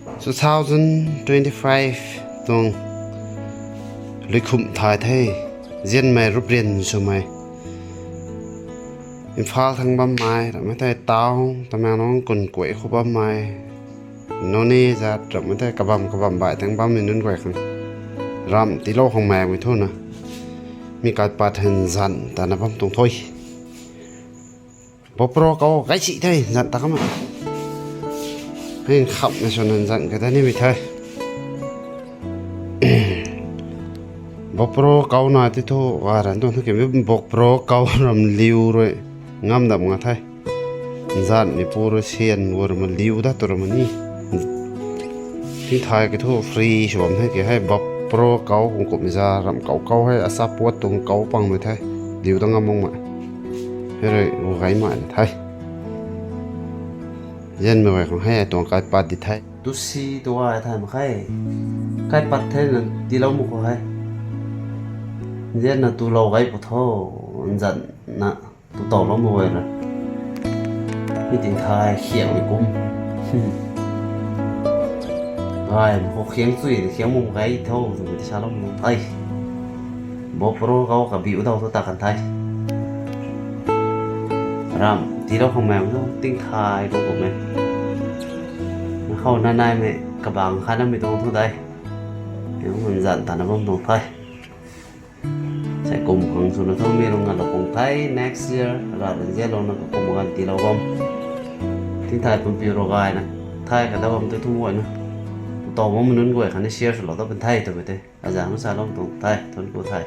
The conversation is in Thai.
2025 ตรงลิคุมถ่ายไทยเรียนใหม่รูปเรียนสมัยอินฟาทั้งบ้านไม้แต่ไม่ได้เต้าแต่แม่น้องกุนกวยคู่บ้านไม้โน่นนี่จะแต่ไม่ได้กระบำบ่ายทั้งบ้านมีนุ่นกวยกันรำตีโลของแม่ไม่ทุ่นนะมีการปัดเห็นสันแต่นับตรงถ้อยพอโปรเขาไก่สิไทยสันตะกมาให้ขับในส่วนนั้นสันก็ได้นี่ไม่ไทยบอกโปรเก่าหน่อยที่โทว่ารันตัวที่เก็บบอกโปรเก่ารำลิวเลยงามดับงาไทยจันมีปูรเชียนวัวมันลิวได้ตัวมันนี่ที่ไทยก็โทฟรีชมให้เกี่ยให้บอกโปรเก่าของกบมิจารำเก่าให้อาซาปวดตรงเก่าปังไปไทยลิวต้องงามมงมาให้เลยวัวไก่มาไทยยันไม่ไหวของให้ตัวไก่ปัดดิไทยดูสิตัวไอ้ไทยมาให้ไก่ปัดไทยนั่นที่เรามุกให้Dia na tu lau gai potho anjan na tu tàu lo moi na mi tin thai khiang ni kum ai ho khiang chui khiang mum gai tho tu ti sa lo mu ai bo pro gao ka biu dau ta kan thai ram ti lo khong mèo lo tinh thai lo của mẹ nó khâu na nai mẹ ka bang kha na mi tong thu dai nếu mình dặn ta nó bông tong thai cùng hằng số nó thông miền ngàn là cùng thấy next year là đến giờ nó có cùng ngàn tỷ lao bom thì thay phần biểu đồ gai này thay cả lao bom tới thu mua nữa tàu bom mình nuôi khán giả share rồi đó bên thay từ bên đây à giá nó sao lắm tụng thay thôn cô thay